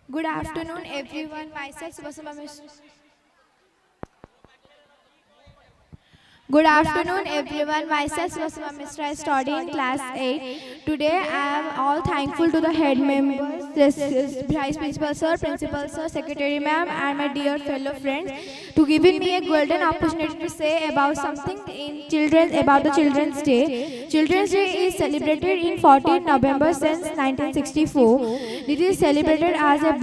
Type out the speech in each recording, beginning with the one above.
Good afternoon, everyone. Myself, Subhasama Good afternoon, everyone. Myself, Swasima Mishra, I study in class 8. Today, I am all thankful to the head members, this is Vice Principal Sir, Principal Sir, Secretary Ma'am, and my dear fellow friends, to giving me a golden opportunity to say about something in children about the Children's Day. Children's Day is celebrated in 14 November since 1964. It is celebrated as a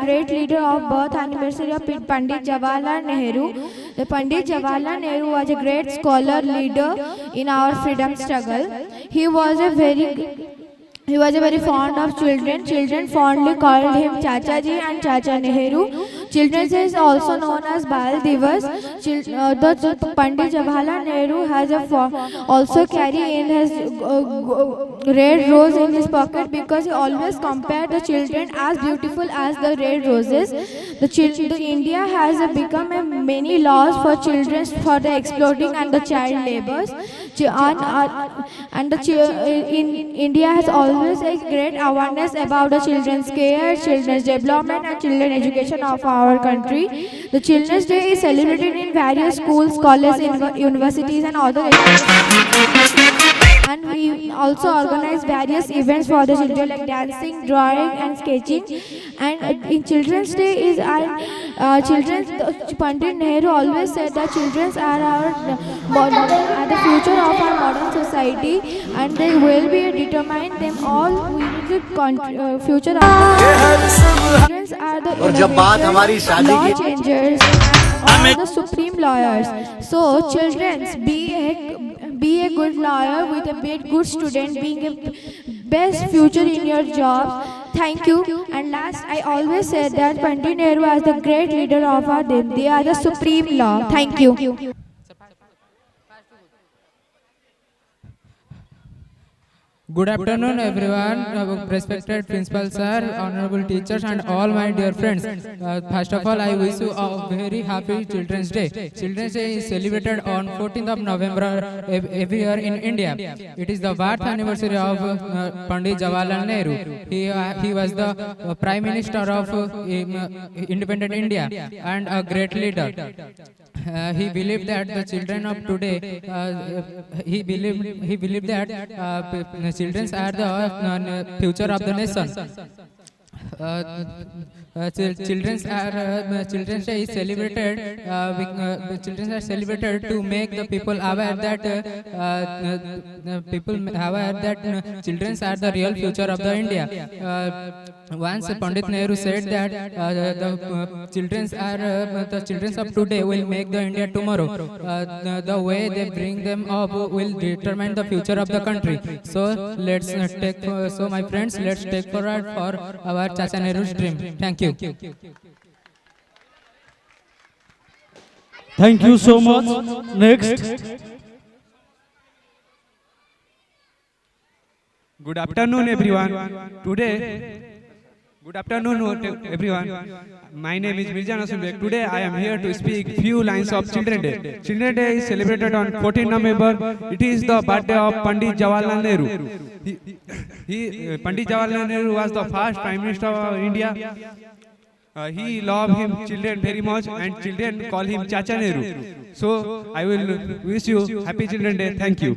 great leader of birth anniversary of Pandit Jawaharlal Nehru. The Pandit Jawaharlal Nehru was a great scholar leader in our freedom struggle. He was a very fond of children. Children fondly called him Chacha Ji and Chacha Nehru. Children's Day is also known as Bal Divas. The Pandit Jawaharlal Nehru has also carry in his red rose in his pocket because he always compared the children as beautiful as the red roses. The India has become many laws for children for the exploiting and the child labors. In India has always a great awareness about the children's care, children's development and children education of our country. The Children's Day is celebrated in various schools, colleges, universities and other and we also organize various events for the children like dancing, drawing and sketching. And in Children's Day is Pandit Nehru always said that children are the future of our modern society and they will be determined them all we need the future of the children are the और जब बात हमारी innovators, शादी law की changers and all the supreme lawyers. So children be a good lawyer with a good student being a best future in your job. Thank you. And last, I always said that Pandit Nehru was the great leader of our day. They are the supreme law. Thank you. Good afternoon, everyone. Respected principal sir, honorable teachers, and all my dear friends. First of all, I wish you a very happy Children's Day. Children's Day is celebrated on 14th of November every year in India. It is the birth anniversary of Pandit Jawaharlal Nehru. He was the Prime Minister of independent India and a great leader. He believed that the children of today, he believed that children are the future of the nation. Children's Day is celebrated. Children are celebrated to make the people aware that children are the real future of the India. Once Pandit Nehru said that the children of today will make the India tomorrow. The way they bring them up will determine the future of the country. So so my friends, let's take forward for our Chacha Nehru's dream. Thank you. Thank you so much. Next. Good afternoon, everyone. Good afternoon, everyone. My name is Mirza Nasir Beg. Today, I am here to speak few lines of Children's Day. Children's Day is celebrated on 14 November. It is the birthday of Pandit Jawaharlal Nehru. Pandit Jawaharlal Nehru was the first Prime Minister of India. He loved him children very much, and children call him Chacha Nehru. So I will wish you happy Children's Day. Thank you.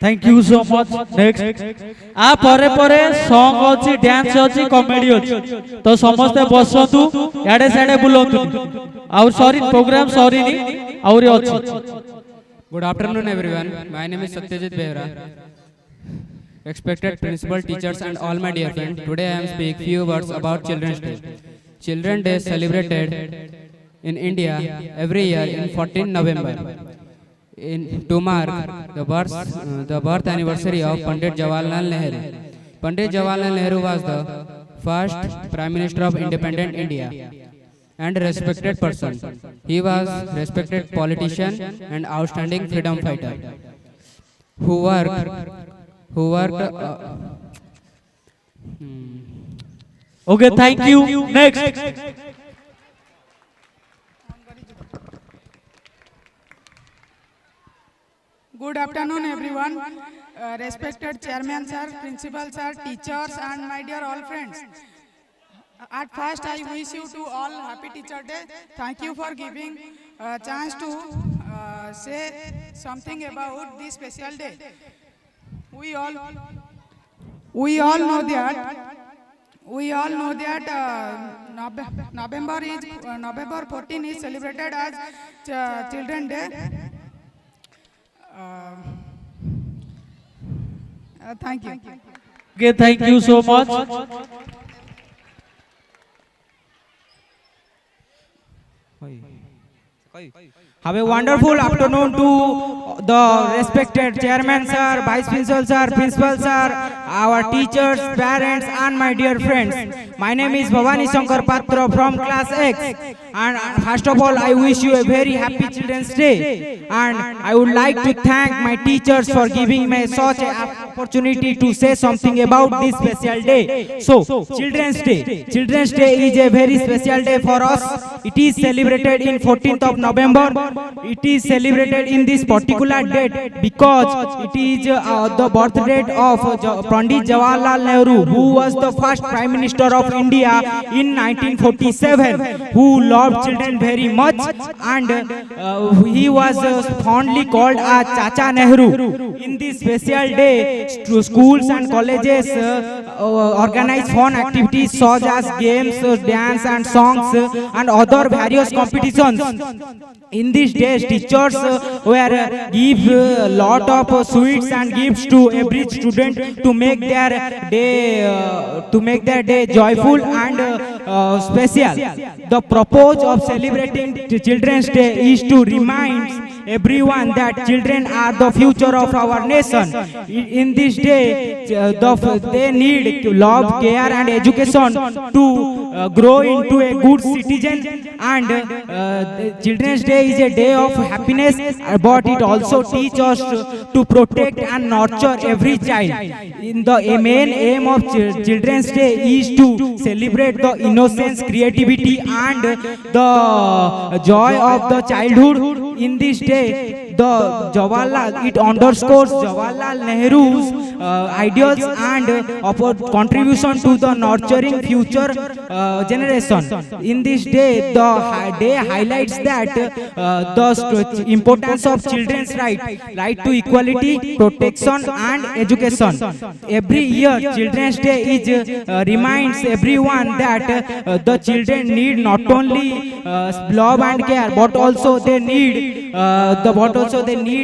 Thank you so much. Next. आ परे song अछि, dance अछि, comedy अछि. तो समस्त बसंतु याडे साडे बुलंतु. और sorry programme sorry नी और अछि. Good afternoon, everyone. My name is Satyajit Behra. Respected principal, teachers, and all my dear friends. Today I am speaking few words about Children's Day. Children's Day is celebrated in India every year in 14 November. To mark the birth anniversary of Pandit Jawaharlal Nehru. Pandit Jawaharlal Nehru was the first Prime Minister of independent India and a respected person. He was a respected politician and outstanding freedom fighter who worked Okay, thank you. Next. Good afternoon, everyone. Respected Chairman Sir, Principal Sir, teachers, and my dear all friends. At first, I wish you to all happy Teacher Day. Thank you for giving a chance to say something about this special day. We all know that. We all know that November 14 is celebrated as Children Day. Thank you. Okay, thank you so much. Have a wonderful afternoon to the respected chairman sir, vice principal sir, our teachers, parents and my dear friends. My name is Bhavani Shankar Patra from class X, and first of all I wish you a very happy Children's Day, and I would like to thank my teachers for giving me such an opportunity to say something about this special day. So Children's Day is a very special day for us. It is celebrated in 14th of November. It is celebrated in this particular date because it is the birth date of Pandit Jawaharlal Nehru, who was the first Prime Minister of India in 1947, who loved children very much, and he was fondly called as Chacha Nehru. In this special day, schools and colleges organize fun activities such as games, dance and songs and other various competitions. In these days, teachers were give a lot of sweets and gifts to every student to make their day joyful and special. The purpose of celebrating Children's Day is to remind everyone that children are the future of our nation. In this day, they need love, care and education to grow into a good citizen, and Children's Day is a day of happiness, but it also teaches us to protect and nurture every child. The main aim of Children's Day is to celebrate the innocence, creativity and the joy of the childhood. In this day, it underscores Jawaharlal Nehru's ideals and contribution to the nurturing future generation. In this day, the day highlights that the importance of children's right to equality, protection and education. Every year, Children's Day reminds everyone that the children need not only love and care, but also they need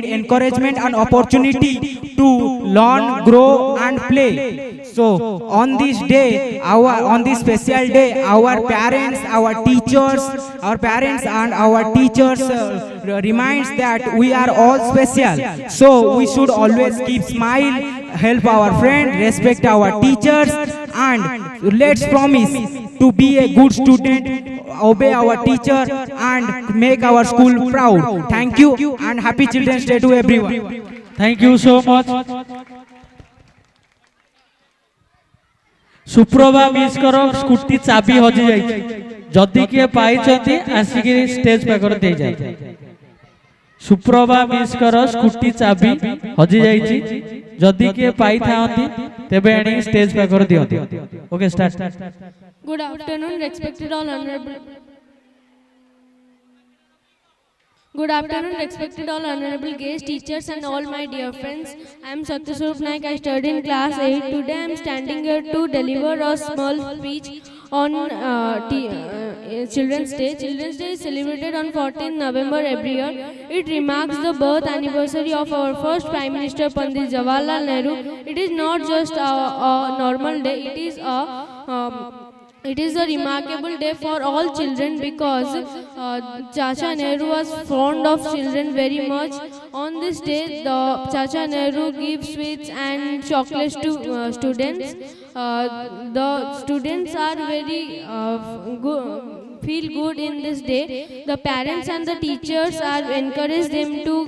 encouragement and opportunity to learn, grow and play. So on this day, on this special day, our parents and our teachers reminds that we are all special. So we should always keep smile, help our friend, respect our teachers, and let's promise to be a good student, obey our teacher and make our school proud. Thank you and happy Children's Day to everyone. Thank you so much. Suprabha miss करो scooty चाबी हजि जाई जदि के पाई छथि आसिक stage पाकर दे जाय Suprabha miss करो scooty चाबी हजि जाई जदि के पाई थांती तेबे एनी स्टेज पाकर दियंती okay start Good afternoon, respected all honorable. Good afternoon, respected all honorable guests, teachers and all my dear friends. I am Satyaswarup Naik. I study in class 8. Today I am standing here to deliver a small speech on Children's Day. Children's Day is celebrated on 14 November every year. It remarks the birth anniversary of our first Prime Minister Pandit Jawaharlal Nehru. It is not just a normal day, it is a remarkable day for all children because Chacha Nehru was fond of children very much. On this day, the Chacha Nehru gives sweets and chocolates to students. The students are very feel good in this day. The parents and the teachers are encourage them to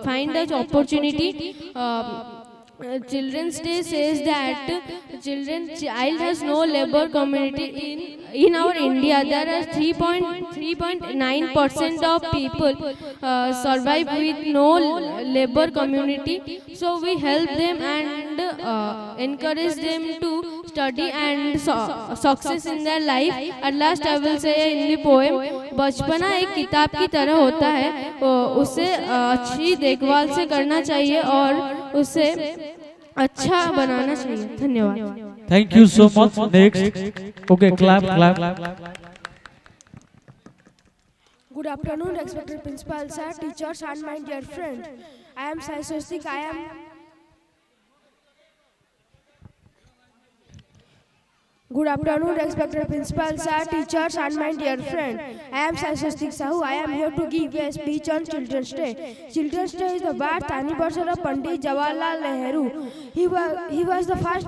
find the opportunity. Children's Day says that child has no labor community in our India. There are 3.9% of people survive with no labor community. So we help them and encourage them to study and success in their life. At last I will say in the poem, बचपना एक किताब की तरह होता है, उसे अच्छी देखभाल से करना चाहिए और उसे अच्छा बनाना चाहिए. धन्यवाद. Thank you so much. Next. Okay, clap. Good afternoon, respected principal sir, teachers, and my dear friend. I am Sai Swastik. Good afternoon, respected principal sir, teachers, and my dear friend. I am Sai Swastik Sahu. I am here to give a speech on Children's Day. Children's Day is the birth anniversary of Pandit Jawaharlal Nehru. He was the first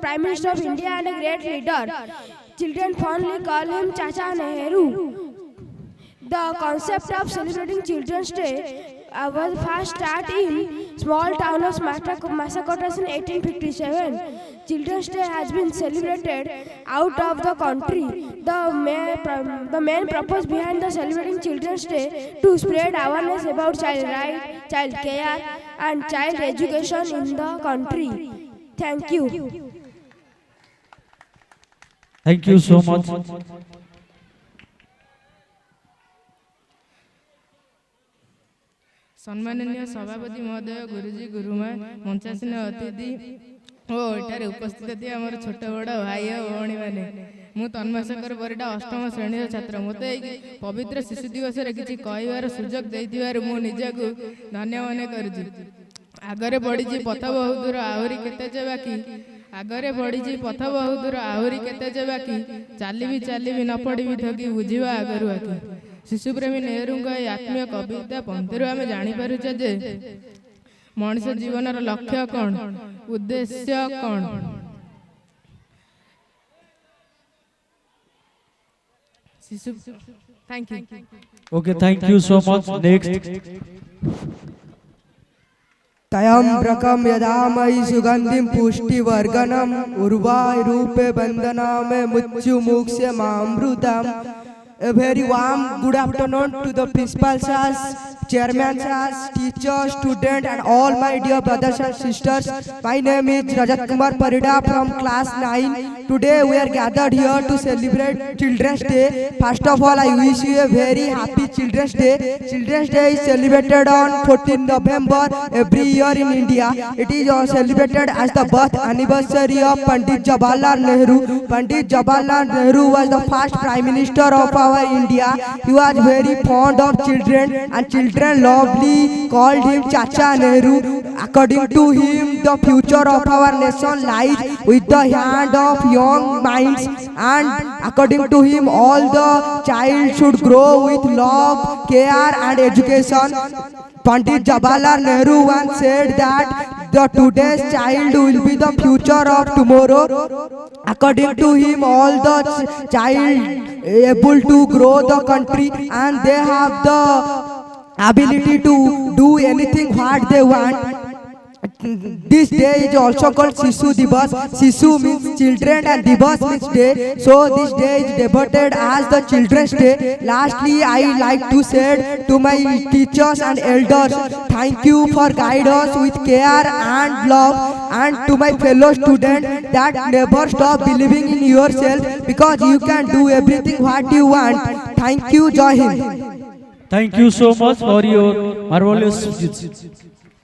Prime Minister of India and a great leader. Children fondly call him Chacha Nehru. The concept of celebrating Children's Day was first started in small town of Massachusetts in 1857. Children's Day has been celebrated out of the country. The main purpose behind the celebrating Children's Day to spread awareness about child rights, child care, and child education in the country. Thank you. Thank you so much. सम्माननीय सभापति महोदय, गुरुजी, गुरुमा, मंचासीन अतिथि ओ एठारे उपस्थित थी आम छोट बड़ भाई और भौणी मैंने मु तन्मयशंकर परिडा अष्टम श्रेणी छात्र मते पवित्र शिशु दिवस किसी कहबार सुजोग देइथिबार मु निजकु धन्य मन करुछि. आगरे बढ़ी पथ बहु दूर आहरी केते जे बाकी आगरे बढ़ी पथ बहु दूर आहरी केते जे बाकी चाली भी न पड़ी भी थकी बुझिबा आगरु आकी. शिशुप्रेमी नेहरू आत्मीय कविता पंक्ति आम जापे जे मनुष्य जीवन लक्ष्य कौन, उद्देश्य कौन. शिशु thank you. Okay, thank you so much. Next. तयम्रकं यदामहि सुगंधिं पुष्टिवर्धनम् उर्वारुके वंदनामि मुच्युमुक्ष्यमामृतम्. A very warm good afternoon to the principal sirs, chairman sirs, teachers, students, and all my dear brothers and sisters. My name is Rajat Kumar Parida from class 9. Today we are gathered here to celebrate Children's Day. First of all, I wish you a very happy Children's Day. Children's Day is celebrated on 14 November every year in India. It is celebrated as the birth anniversary of Pandit Jawaharlal Nehru. Pandit Jawaharlal Nehru was the first Prime Minister of our India. He was very fond of children and children lovely called him Chacha Nehru. According to him, the future of our nation lies with the hand of young minds, and according to him, all the child should grow with love, care and education. Pandit Jawaharlal Nehru once said that the today's child will be the future of tomorrow. According to him, all the child able to grow the country and they have the ability to do anything what they want. This day is also called Sishu Divas. Sishu means children and Divas means day. So this day is devoted as the Children's Day. Lastly, I like to say to my teachers and elders, thank you for guiding us with care and love, and to my fellow students that never stop believing in yourself because you can do everything what you want. Thank you, Jai Hind. Thank you so much for your marvelous speech.